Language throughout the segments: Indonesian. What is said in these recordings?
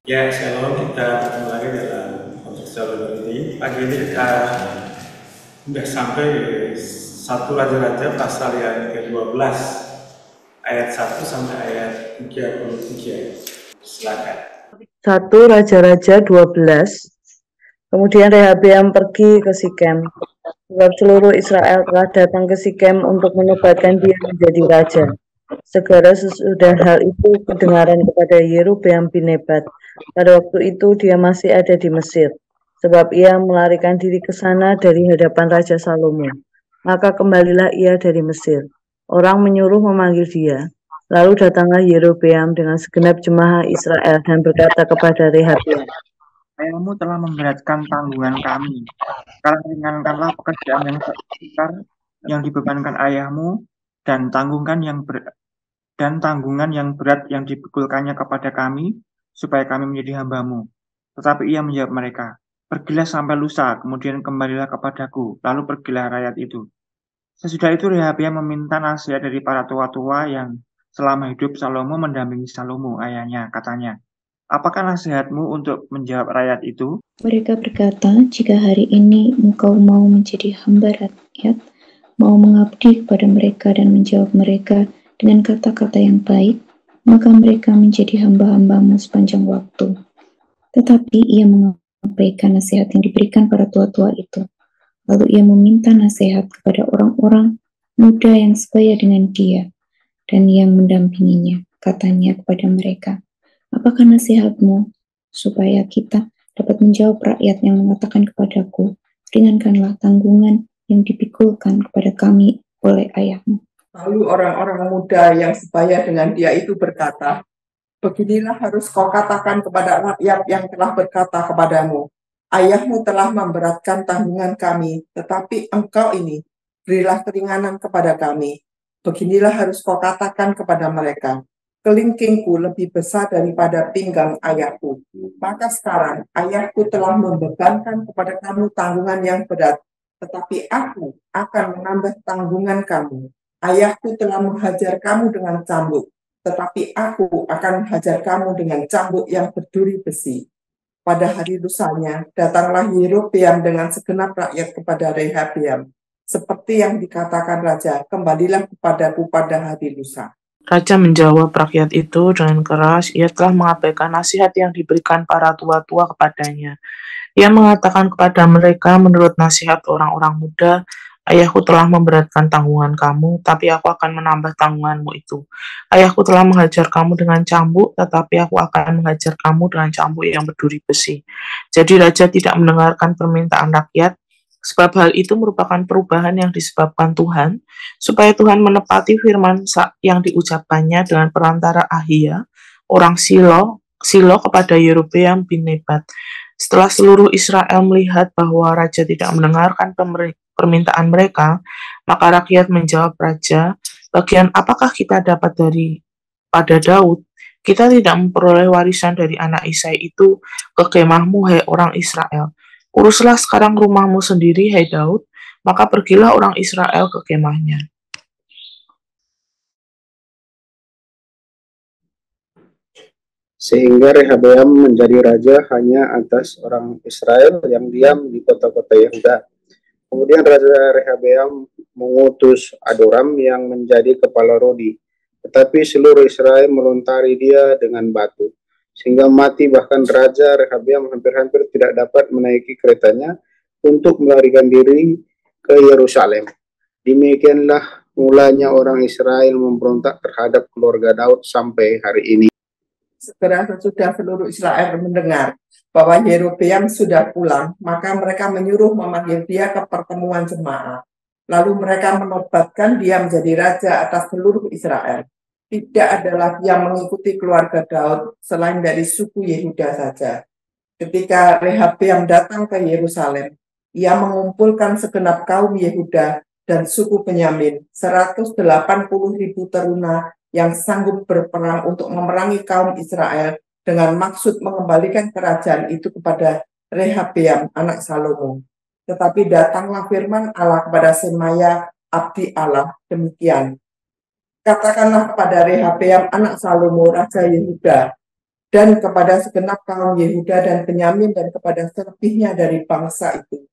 Ya, shalom, kita bertemu lagi dalam konteks ini. Pagi ini kita sudah sampai satu Raja-Raja pasal yang ke-12 ayat 1 sampai ayat 33. Silakan. 1 Raja-Raja 12. Kemudian Rehabeam pergi ke Sikem, sebab seluruh Israel telah datang ke Sikem untuk menobatkan dia menjadi raja. Segera sesudah hal itu kedengaran kepada Yerobeam bin Nebat. Pada waktu itu dia masih ada di Mesir, sebab ia melarikan diri ke sana dari hadapan Raja Salomo. Maka kembalilah ia dari Mesir. Orang menyuruh memanggil dia. Lalu datanglah Yerobeam dengan segenap jemaah Israel dan berkata kepada Rehabeam, ayahmu telah memberatkan tanggungan kami. Sekarang ringankanlah pekerjaan yang sukar yang dibebankan ayahmu dan tanggungan yang berat yang dipikulkannya kepada kami, supaya kami menjadi hambamu. Tetapi ia menjawab mereka, pergilah sampai lusa, kemudian kembalilah kepadaku, lalu pergilah rakyat itu. Sesudah itu Rehabeam meminta nasihat dari para tua-tua yang selama hidup Salomo mendampingi Salomo, ayahnya, katanya, apakah nasihatmu untuk menjawab rakyat itu? Mereka berkata, jika hari ini engkau mau menjadi hamba rakyat, mau mengabdi kepada mereka dan menjawab mereka dengan kata-kata yang baik, maka mereka menjadi hamba-hambamu sepanjang waktu. Tetapi ia mengabaikan nasihat yang diberikan para tua-tua itu. Lalu ia meminta nasihat kepada orang-orang muda yang sebaya dengan dia dan yang mendampinginya. Katanya kepada mereka, apakah nasihatmu supaya kita dapat menjawab rakyat yang mengatakan kepadaku, ringankanlah tanggungan yang dipikulkan kepada kami oleh ayahmu. Lalu orang-orang muda yang sebaya dengan dia itu berkata, beginilah harus kau katakan kepada rakyat yang telah berkata kepadamu, ayahmu telah memberatkan tanggungan kami, tetapi engkau ini berilah keringanan kepada kami. Beginilah harus kau katakan kepada mereka, kelingkingku lebih besar daripada pinggang ayahku. Maka sekarang ayahku telah membebankan kepada kamu tanggungan yang berat, tetapi aku akan menambah tanggungan kamu. Ayahku telah menghajar kamu dengan cambuk, tetapi aku akan menghajar kamu dengan cambuk yang berduri besi. Pada hari lusanya, datanglah Yerobeam dengan segenap rakyat kepada Rehabeam. Seperti yang dikatakan raja, kembalilah kepadaku pada hari lusa. Raja menjawab rakyat itu dengan keras, ia telah mengabaikan nasihat yang diberikan para tua-tua kepadanya. Ia mengatakan kepada mereka menurut nasihat orang-orang muda, ayahku telah memberatkan tanggungan kamu, tapi aku akan menambah tanggunganmu itu. Ayahku telah menghajar kamu dengan cambuk, tetapi aku akan menghajar kamu dengan cambuk yang berduri besi. Jadi raja tidak mendengarkan permintaan rakyat, sebab hal itu merupakan perubahan yang disebabkan Tuhan, supaya Tuhan menepati firman yang diucapkannya dengan perantara Ahia, orang Silo kepada Yerobeam bin Nebat. Setelah seluruh Israel melihat bahwa raja tidak mendengarkan permintaan mereka, maka rakyat menjawab raja, bagian apakah kita dapat pada Daud? Kita tidak memperoleh warisan dari anak Isai itu ke kemahmu, hai orang Israel. Uruslah sekarang rumahmu sendiri, hai Daud, maka pergilah orang Israel ke kemahnya. Sehingga Rehabeam menjadi raja hanya atas orang Israel yang diam di kota-kota Yehuda. Kemudian Raja Rehabeam mengutus Adoram yang menjadi kepala Rodi. Tetapi seluruh Israel melontari dia dengan batu, sehingga mati. Bahkan Raja Rehabeam hampir-hampir tidak dapat menaiki keretanya untuk melarikan diri ke Yerusalem. Demikianlah mulanya orang Israel memberontak terhadap keluarga Daud sampai hari ini. Segera sesudah seluruh Israel mendengar bahwa Yerobeam sudah pulang, maka mereka menyuruh memanggil dia ke pertemuan jemaah. Lalu mereka menobatkan dia menjadi raja atas seluruh Israel. Tidak ada lagi yang mengikuti keluarga Daud selain dari suku Yehuda saja. Ketika Rehabeam datang ke Yerusalem, ia mengumpulkan segenap kaum Yehuda dan suku Benyamin, 180.000 teruna yang sanggup berperang untuk memerangi kaum Israel dengan maksud mengembalikan kerajaan itu kepada Rehabeam anak Salomo. Tetapi datanglah firman Allah kepada Semaya abdi Allah demikian, katakanlah kepada Rehabeam anak Salomo raja Yehuda, dan kepada segenap kaum Yehuda dan Benyamin dan kepada selebihnya dari bangsa itu.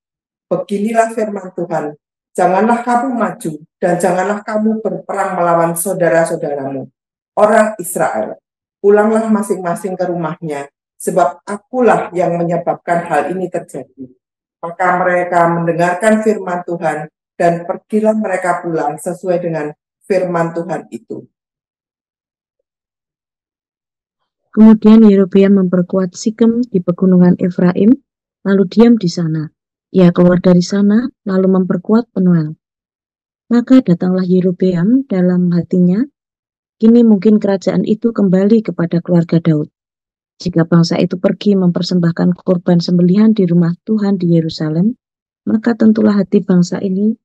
Beginilah firman Tuhan, janganlah kamu maju dan janganlah kamu berperang melawan saudara-saudaramu, orang Israel. Pulanglah masing-masing ke rumahnya, sebab akulah yang menyebabkan hal ini terjadi. Maka mereka mendengarkan firman Tuhan dan pergilah mereka pulang sesuai dengan firman Tuhan itu. Kemudian Yerobeam memperkuat Sikem di pegunungan Efraim, lalu diam di sana. Ia keluar dari sana, lalu memperkuat Penuel. Maka datanglah Yerobeam dalam hatinya, kini mungkin kerajaan itu kembali kepada keluarga Daud. Jika bangsa itu pergi mempersembahkan korban sembelihan di rumah Tuhan di Yerusalem, maka tentulah hati bangsa ini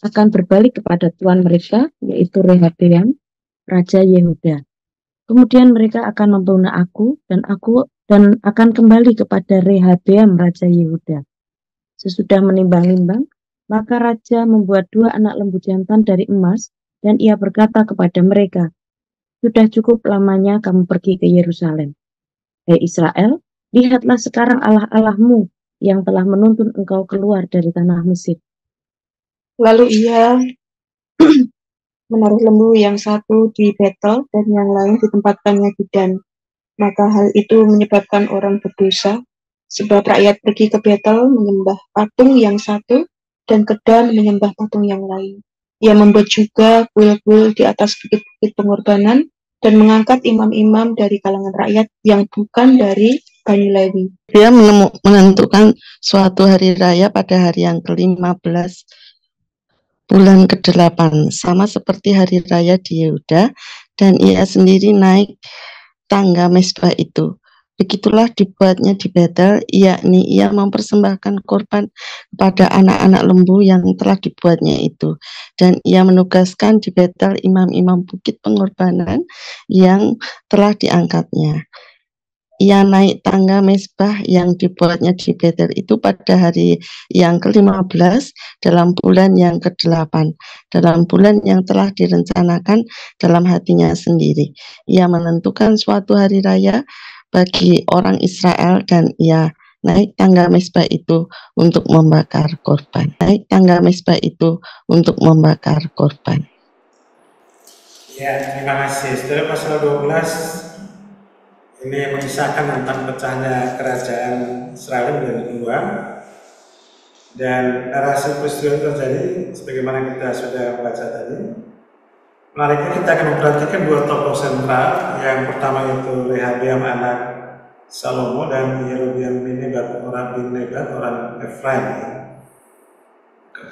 akan berbalik kepada Tuhan mereka, yaitu Rehabeam, Raja Yehuda. Kemudian mereka akan membunuh aku dan akan kembali kepada Rehabeam Raja Yehuda. Sesudah menimbang-nimbang, maka raja membuat 2 anak lembu jantan dari emas dan ia berkata kepada mereka, sudah cukup lamanya kamu pergi ke Yerusalem. Hai Israel, lihatlah sekarang Allah-Allahmu yang telah menuntun engkau keluar dari tanah Mesir. Lalu ia menaruh lembu yang satu di Betel dan yang lain ditempatkannya di Dan. Maka hal itu menyebabkan orang berdosa, sebab rakyat pergi ke Betel menyembah patung yang satu dan ke Dan menyembah patung yang lain. Ia membuat juga kuil-kuil di atas bukit-bukit pengorbanan dan mengangkat imam-imam dari kalangan rakyat yang bukan dari Bani Lewi. Dia menentukan suatu hari raya pada hari yang ke-15 bulan ke-8, sama seperti hari raya di Yehuda, dan ia sendiri naik tangga mezbah itu. Begitulah dibuatnya di Betel, yakni ia mempersembahkan korban kepada anak-anak lembu yang telah dibuatnya itu. Dan ia menugaskan di Betel imam-imam bukit pengorbanan yang telah diangkatnya. Ia naik tangga mezbah yang dibuatnya di Betel itu pada hari yang ke-15 dalam bulan yang ke-8, dalam bulan yang telah direncanakan dalam hatinya sendiri. Ia menentukan suatu hari raya bagi orang Israel dan ia naik tangga mezbah itu untuk membakar korban. Naik tangga mezbah itu untuk membakar korban. Ya, terima kasih. Setelah pasal 12 ini mengisahkan tentang pecahnya kerajaan Israel menjadi 2, dan narasi peristiwa itu terjadi sebagaimana kita sudah baca tadi. Menariknya kita akan memperhatikan 2 tokoh sentral. Yang pertama itu Rehabeam anak Salomo dan Yerobeam bin Nebat orang Efraim.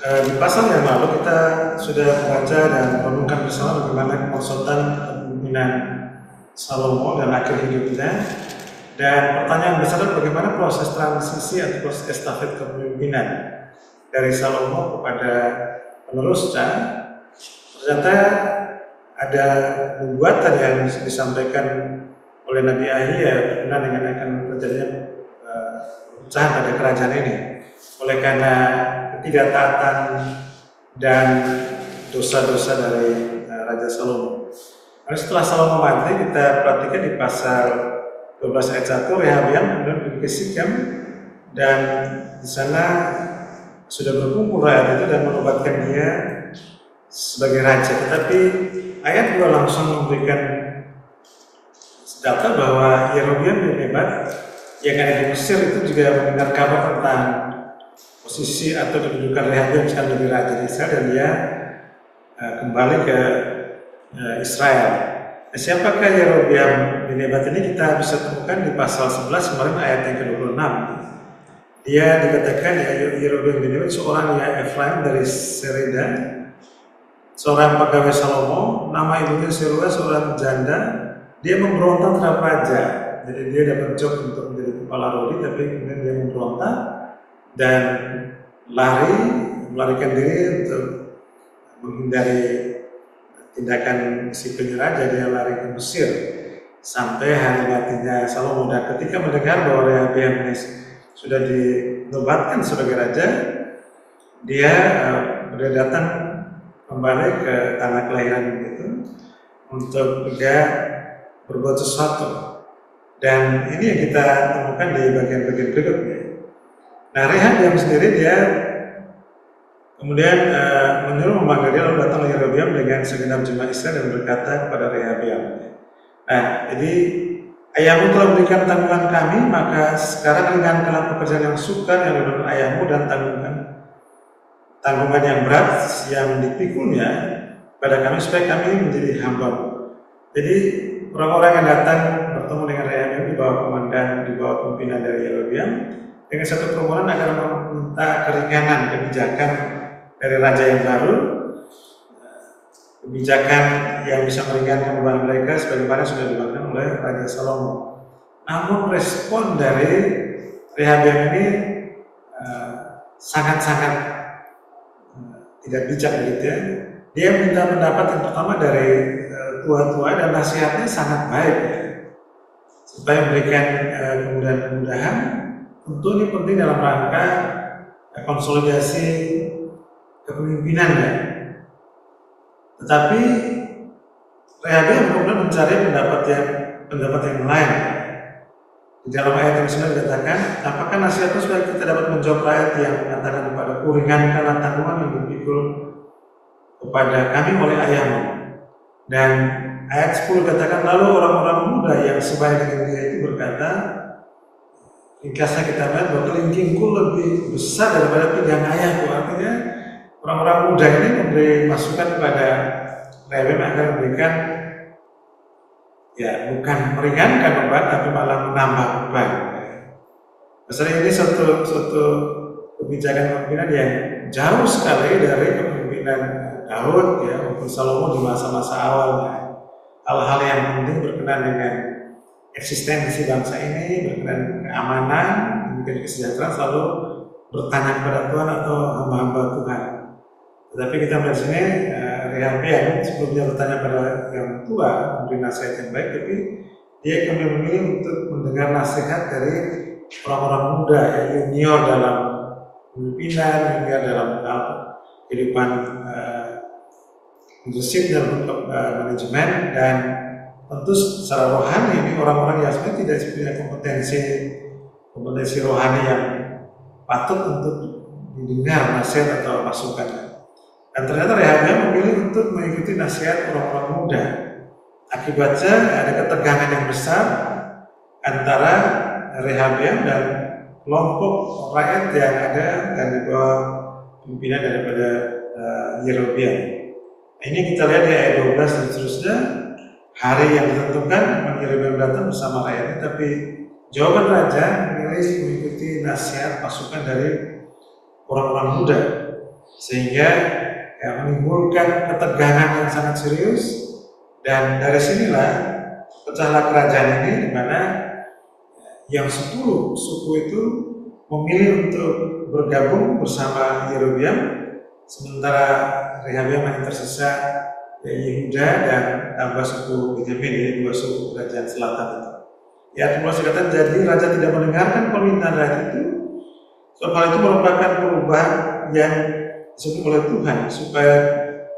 Di pasal yang lalu kita sudah baca dan renungkan bersama bagaimana kemerosotan kepemimpinan Salomo dan akhir hidupnya, dan pertanyaan besar bagaimana proses transisi atau proses estafet kepemimpinan dari Salomo kepada penerusnya. Ternyata ada nubuatan yang disampaikan oleh Nabi Yahya berkenaan dengan akan terjadinya pecahan pada kerajaan ini oleh karena ketidaktaatan dan dosa-dosa dari Raja Salomo. Lalu setelah Salomo mati, kita perhatikan di pasal 12 ayat 1, Rehabeam kemudian pergi ke Sikem dan di sana sudah berkumpul rakyat itu dan menobatkan dia sebagai raja. Tetapi ayat 2 langsung memberikan data bahwa Yerobeam bin Nebat yang ada di Mesir itu juga mendengar kabar tentang posisi atau kedudukan Rehabeam sekarang menjadi raja di Israel, dan dia kembali ke Israel. Siapakah Yerobeam bin Nebat ini? Kita bisa temukan di pasal 11 kemarin ayat yang ke-26. Dia dikatakan Yerobeam bin Nebat seorang Efraim dari Sereda, seorang pegawai Salomo, nama ibunya Serua, seorang janda. Dia memberontak terhadap raja. Jadi dia dapat job untuk menjadi kepala rodi, tapi kemudian dia memberontak dan melarikan diri untuk menghindari tindakan si penyerah. Dia lari ke Mesir sampai hari matinya Salomo. Dan ketika mendengar bahwa Rehabeam sudah dinobatkan sebagai raja, dia datang kembali ke tanah kelahiran itu untuk berbuat sesuatu. Dan ini yang kita temukan di bagian-bagian berikutnya. Nah, Rehabeam sendiri dia kemudian menyuruh memanggil dia, lalu datang Yerobeam dengan segenap jemaat Israel dan berkata kepada Rehabeam. Nah, jadi ayahmu telah memberikan tanggungan kami, maka sekarang ringankanlah pekerjaan yang sukar yang dilakukan ayahmu dan tanggungan yang berat yang dipikulnya pada kami supaya kami menjadi hamba-Mu. Jadi orang-orang yang datang bertemu dengan Rehabeam di bawah komandan, di bawah pimpinan dari Yerobeam dengan satu permohonan agar meminta keringanan kebijakan dari raja yang baru, kebijakan yang bisa meringankan beban mereka sebagaimana sudah dilakukan oleh Raja Salomo. Namun respon dari Rehabeam ini sangat-sangat tidak bijak begitu ya. Dia minta pendapat yang pertama dari tua-tua dan nasihatnya sangat baik ya, supaya memberikan kemudahan-kemudahan. Tentu ini penting dalam rangka konsolidasi kepemimpinan ya. Tetapi Rehabeam kemudian mencari pendapat yang lain. Di dalam ayat yang sudah dikatakan, apakah nasihat itu supaya kita dapat menjawab rakyat yang mengatakan kepada ringankanlah tanggungan yang dipikul kepada kami oleh ayahmu. Dan ayat 10 katakan, lalu orang-orang muda yang sebaya dengan dia itu berkata, ringkasnya kita melihat bahwa kelingkingku lebih besar daripada pinggang ayahku. Artinya orang-orang muda ini memberi masukan kepada Rehabeam agar memberikan ya bukan meringankan beban tapi malah menambah beban. Masalah ini suatu kebijakan kepemimpinan yang jauh sekali dari kepemimpinan Daud ya maupun Salomo di masa-masa awalnya. Hal-hal yang penting berkenaan dengan eksistensi bangsa ini, berkenaan keamanan, demikian kesejahteraan selalu bertanya kepada Tuhan atau hamba-hamba Tuhan. Tetapi kita melihat sini Rehabeam sebelumnya bertanya pada yang tua, memberi nasihat yang baik, tapi dia kemudian memilih untuk mendengar nasihat dari orang-orang muda ya, junior dalam pemimpinan, junior dalam kehidupan leadership dalam manajemen, dan tentu secara rohani ini orang-orang yang sebenarnya tidak punya kompetensi rohani yang patut untuk didengar nasihat atau masukan. Dan ternyata Rehabeam memilih untuk mengikuti nasihat orang-orang muda. Akibatnya ada ketegangan yang besar antara Rehabeam dan kelompok rakyat yang ada dan di bawah pimpinan daripada Yerobeam. Ini kita lihat di ayat 12 dan seterusnya. Hari yang ditentukan Yerobeam datang bersama rakyatnya, tapi jawaban raja memilih mengikuti nasihat masukan dari orang-orang muda, sehingga ya, menimbulkan ketegangan yang sangat serius. Dan dari sinilah pecahlah kerajaan ini, di mana yang 10 suku itu memilih untuk bergabung bersama Yerobeam, sementara Rehabeam yang tersisa Yehuda dan tambah suku Benyamin, ya, 2 suku kerajaan selatan itu. Ya, kemudian dikatakan jadi raja tidak mendengarkan permintaan rakyat itu. Sebab hal itu merupakan perubahan yang disebut oleh Tuhan, supaya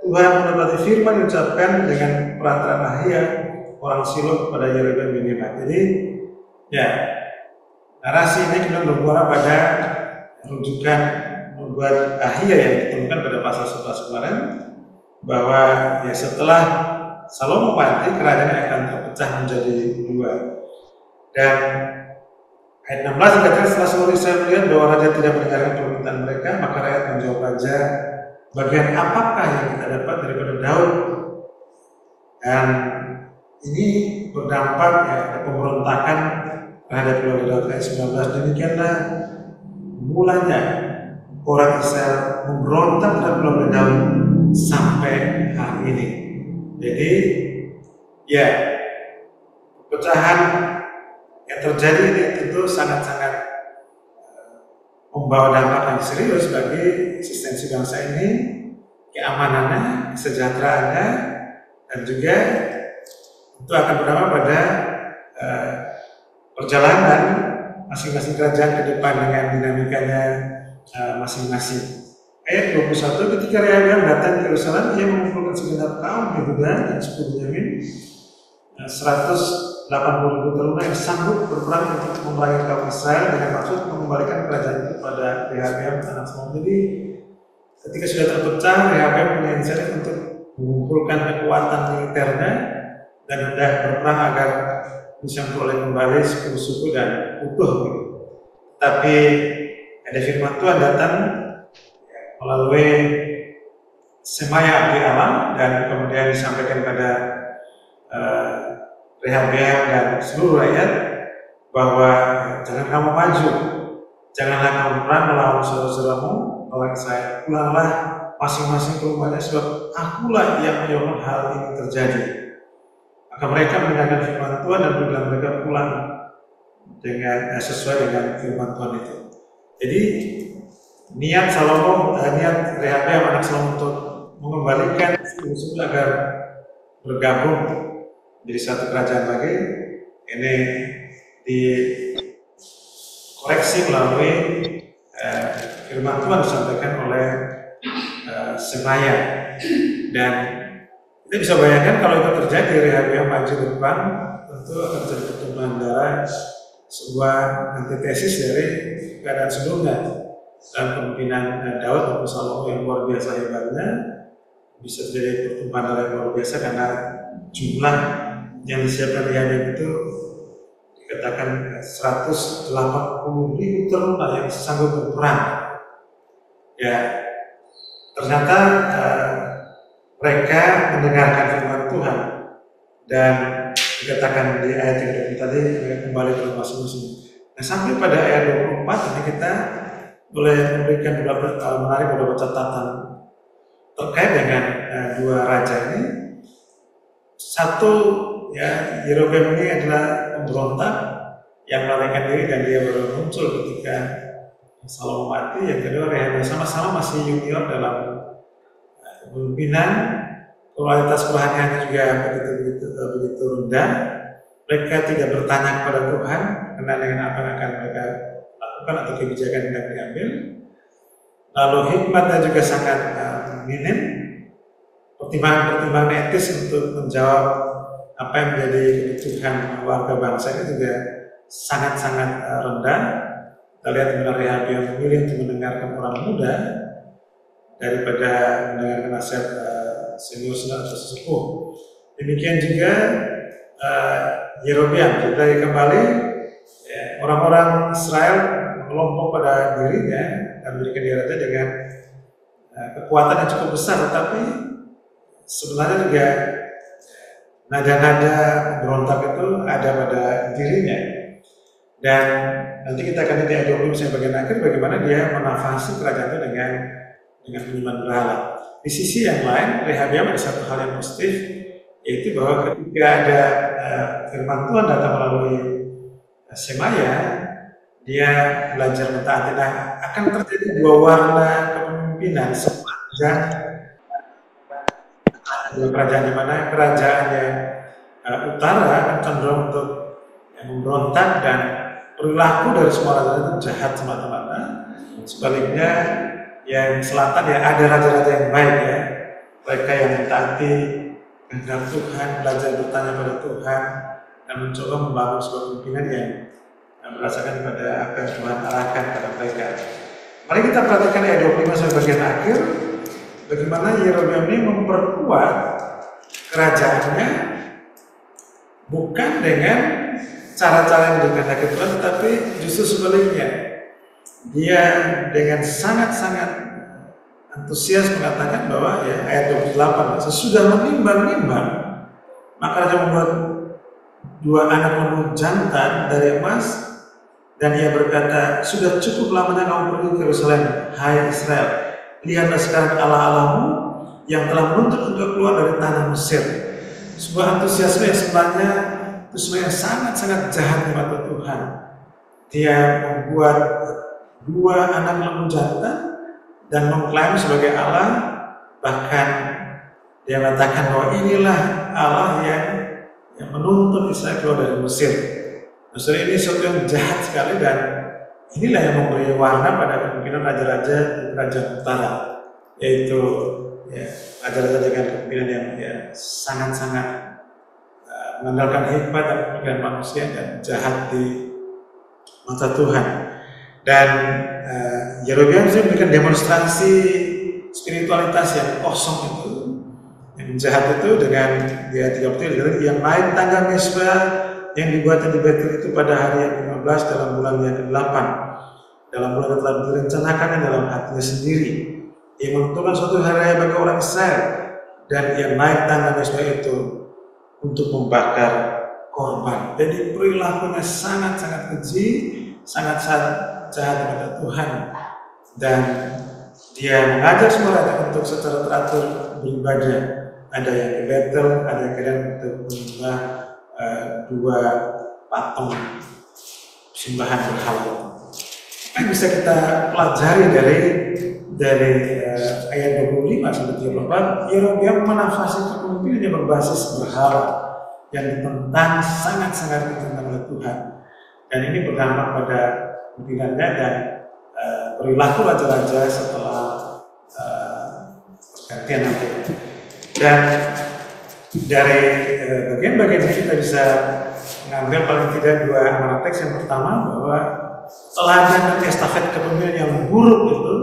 Tuhan menepati firman diucapkan dengan perantaraan Ahia orang Silo kepada Yerobeam bin Nebat. Jadi ya narasi ini kemudian bermuara pada rujukan membuat Ahia yang ditemukan pada pasal 11 kemarin, bahwa ya setelah Salomo mati kerajaan akan terpecah menjadi 2. Dan ayat 16 dikatakan setelah seluruh Israel melihat bahwa raja tidak mendengarkan permintaan mereka, maka rakyat menjawab raja, bagian apakah yang kita dapat daripada Daud? Dan ini berdampak ya pemberontakan terhadap keluarga Daud. Ayat 19, demikianlah mulanya orang Israel memberontak terhadap keluarga Daud sampai hari ini. Jadi ya pecahan yang terjadi ini tentu sangat-sangat membawa dampak yang serius bagi eksistensi bangsa ini, keamanannya, kesejahteraannya, dan juga itu akan berdampak pada perjalanan masing-masing kerajaan ke depan dengan dinamikanya masing-masing. Ayat 21, ketika Rehabeam datang ke Yerusalem, ia mengumpulkan segenap kaum Yehuda dan suku Benyamin 180.000 teruna yang sanggup berperang untuk memerangi kaum Israel dengan maksud mengembalikan kerajaan itu pada Rehabeam anak Salomo. Jadi ketika sudah terpecah, Rehabeam punya inisiatif untuk mengumpulkan kekuatan militernya dan hendak berperang agar bisa memperoleh kembali suku-suku dan utuh. Tapi ada firman Tuhan datang melalui Semaya abdi Allah dan kemudian disampaikan pada Rehabeam dan seluruh rakyat bahwa jangan kamu maju, janganlah kamu perang melawan saudara-saudaramu, melawan saya, pulanglah masing-masing ke rumahnya sebab akulah yang menyebabkan hal ini terjadi. Maka mereka mendengarkan firman Tuhan dan bila mereka pulang dengan sesuai dengan firman Tuhan itu. Jadi niat Rehabeam anak Salomo untuk mengembalikan suku-suku agar bergabung menjadi satu kerajaan lagi ini dikoreksi melalui firman Tuhan disampaikan oleh Semaya. Dan kita bisa bayangkan kalau itu terjadi, Rehabeam maju depan, tentu akan terjadi pertumpahan darah, sebuah antitesis dari keadaan sebelumnya. Dan kemungkinan Daud atau Salomo yang luar biasa hebatnya bisa terjadi pertumpahan darah yang luar biasa karena jumlah yang disiapkan Rehabeam itu dikatakan 180.000 teruna yang sanggup berperang. Ya, ternyata mereka mendengarkan firman Tuhan dan dikatakan di ayat 30 tadi kembali ke masing-masing. Nah, sampai pada ayat 24 ini kita boleh memberikan beberapa catatan terkait dengan dua raja ini. Satu, ya, Yerobeam ini adalah pemberontak yang melarikan diri dan dia baru muncul ketika Salomo mati. Yang kedua, Rehabeam sama-sama masih junior dalam kepemimpinan, kualitas kerohaniannya juga begitu rendah. Mereka tidak bertanya kepada Tuhan mengenai dengan apa yang akan mereka lakukan atau kebijakan yang hendak diambil. Lalu hikmatnya juga sangat minim. Pertimbangan etis untuk menjawab apa yang menjadi kebutuhan warga bangsa ini juga sangat-sangat rendah. Kita lihat benar Rehabeam memilih untuk mendengarkan orang muda daripada mendengarkan nasihat senior atau sesepuh. Demikian juga Yerobeam. Kita kembali orang-orang Israel mengelompok pada dirinya dan memberikan dia raja dengan kekuatan yang cukup besar, tetapi sebenarnya juga nada-nada berontak itu ada pada dirinya. Dan nanti kita akan lihat di ayat 20 bagian akhir bagaimana dia menafasi kerajaan itu dengan menyembah berhala. Di sisi yang lain, Rehabeam ada satu hal yang positif, yaitu bahwa ketika ada firman Tuhan datang melalui Semaya, dia belajar mentaati. Nah, akan terjadi dua warna kepemimpinan sepanjang kerajaan, di mana kerajaan yang utara akan cenderung untuk memberontak dan perilaku dari semua raja itu jahat semata-mata. Sebaliknya yang selatan ya ada raja-raja yang baik ya, mereka yang mentaati kehendak Tuhan, belajar bertanya pada Tuhan dan mencoba membangun sebuah kepemimpinan yang berdasarkan pada apa yang Tuhan arahkan pada mereka. Mari kita perhatikan ayat 25 sampai bagian akhir, bagaimana Yerobeam ini memperkuat kerajaannya bukan dengan cara-cara yang dikehendaki Tuhan, tapi justru sebaliknya. Dia dengan sangat-sangat antusias mengatakan bahwa ya ayat 28, sesudah menimbang-nimbang maka raja membuat dua anak lembu jantan dari emas, dan ia berkata, sudah cukup lamanya kamu pergi ke Yerusalem, hai Israel. Lihatlah sekarang Allah-Allahmu yang telah menuntut untuk keluar dari tanah Mesir. Sebuah antusiasme yang sebenarnya itu sebenarnya sangat-sangat jahat di mata Tuhan. Dia membuat dua anak lembu jantan dan mengklaim sebagai Allah. Bahkan dia mengatakan bahwa inilah Allah yang menuntut Israel keluar dari Mesir. Mesir ini sesuatu yang jahat sekali, dan inilah yang memberi warna pada kemungkinan raja-raja di kerajaan utara, yaitu raja-raja dengan kepemimpinan yang sangat-sangat mengandalkan hikmat dan pemikiran manusia dan jahat di mata Tuhan. Dan Yerobeam memberikan demonstrasi spiritualitas yang kosong itu, yang jahat itu, dengan di ayat 30 yang naik tangga mesbah yang dibuatnya di Betel itu pada hari yang ke-15 dalam bulan yang ke-8, dalam bulan yang telah direncanakannya dalam hatinya sendiri, yang menentukan suatu hari raya bagi orang Israel, dan yang naik tangga mesbah itu untuk membakar korban. Jadi perilakunya sangat-sangat keji, sangat jahat kepada Tuhan, dan dia mengajak semua rakyat untuk secara teratur beribadah. Ada yang ke Betel, ada yang kadang untuk menyembah dua patung sembahan berhala. Apa yang bisa kita pelajari dari ayat 25 sampai 34? Yerobeam menafsirkan kepemimpinan yang berbasis berhala, yang ditentang, sangat-sangat ditentang oleh Tuhan. Dan ini berdampak pada pimpinannya dan perilaku raja-raja setelah pergantian nanti. Dan dari bagian-bagian ini kita bisa mengambil paling tidak dua amanat teks. Yang pertama, bahwa teladan dan estafet kepemimpinan yang buruk itu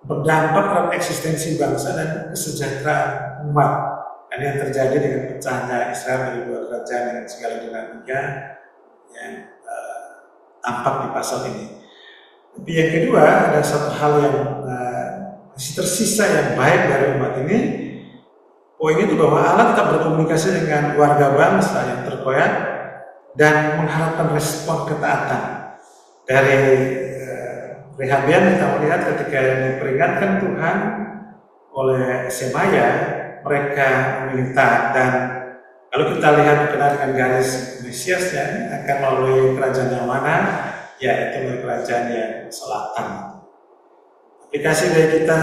berdampak terhadap eksistensi bangsa dan kesejahteraan umat. Dan yang terjadi dengan pecahnya Israel dari dua kerajaan dengan segala dinamika yang tampak di pasal ini. Tapi yang kedua, ada satu hal yang masih tersisa yang baik dari umat ini. Poinnya itu bahwa Allah tetap berkomunikasi dengan warga bangsa yang terkoyak dan mengharapkan respon ketaatan. Dari Rehabeam kita melihat ketika diperingatkan Tuhan oleh Semaya, mereka memilih taat. Dan kalau kita lihat berkenaan dengan garis Mesiasnya akan melalui kerajaan yang mana, yaitu melalui kerajaan yang selatan. Aplikasi dari kita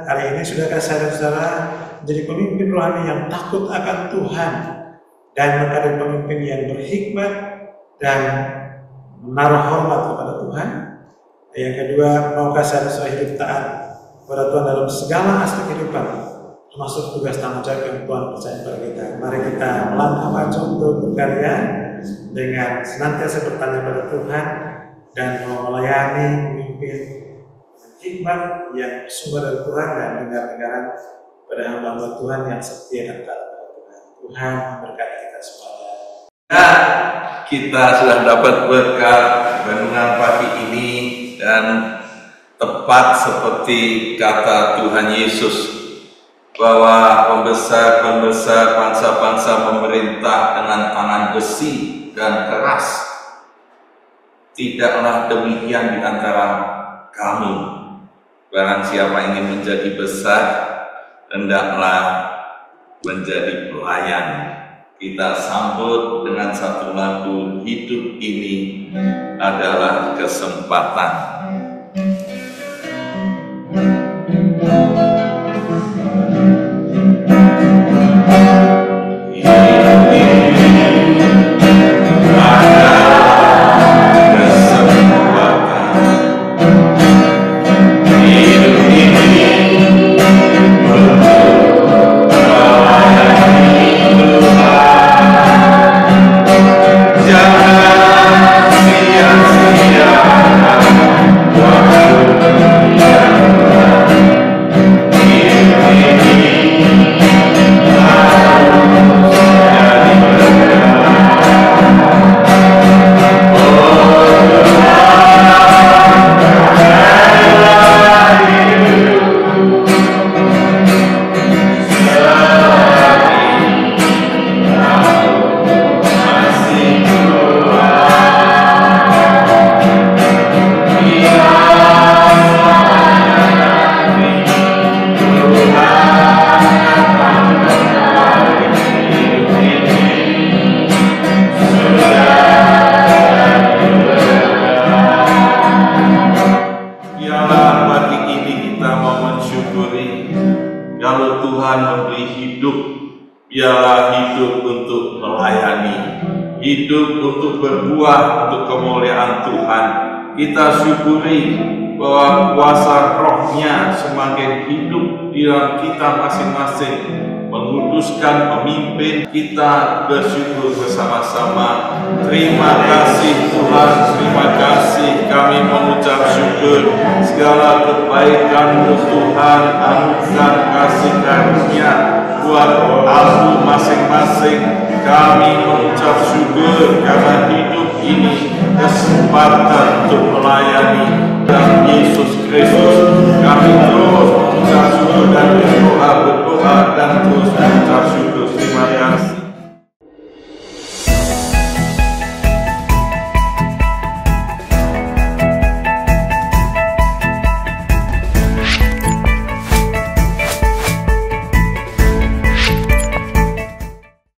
hari ini, sudahkah saudara-saudara menjadi pemimpin rohani yang takut akan Tuhan dan menjadi pemimpin yang berhikmat dan menaruh hormat kepada Tuhan? Yang kedua, maukah saudara hidup taat kepada Tuhan dalam segala aspek kehidupan, termasuk tugas tanggung jawab yang Tuhan percaya kepada kita? Mari kita melangkah maju untuk berkarya dengan senantiasa bertanya pada Tuhan dan melayani pemimpin hikmat yang sumber dari Tuhan dan dengar-dengaran pada hamba-hamba Tuhan yang setia dan taat kepada Tuhan. Tuhan memberkati kita semuanya. Nah, kita sudah dapat berkat renungan pagi ini, dan tepat seperti kata Tuhan Yesus bahwa pembesar-pembesar bangsa-bangsa memerintah dengan tangan besi dan keras. Tidaklah demikian di antara kamu. Barang siapa ingin menjadi besar, hendaklah menjadi pelayan. Kita sambut dengan satu lagu, hidup ini adalah kesempatan. Hidup untuk berbuah untuk kemuliaan Tuhan. Kita syukuri bahwa kuasa rohnya semakin hidup di dalam kita masing-masing, mengutuskan pemimpin. Kita bersyukur bersama-sama. Terima kasih Tuhan, terima kasih. Kami mengucap syukur segala kebaikan-Mu Tuhan, anugerah kasih karunia buat aku masing-masing. Kami mengucap syukur karena hidup ini kesempatan untuk melayani dan Yesus Kristus. Kami terus mengucap syukur dan berdoa dan terus mengucap syukur. Terima kasih.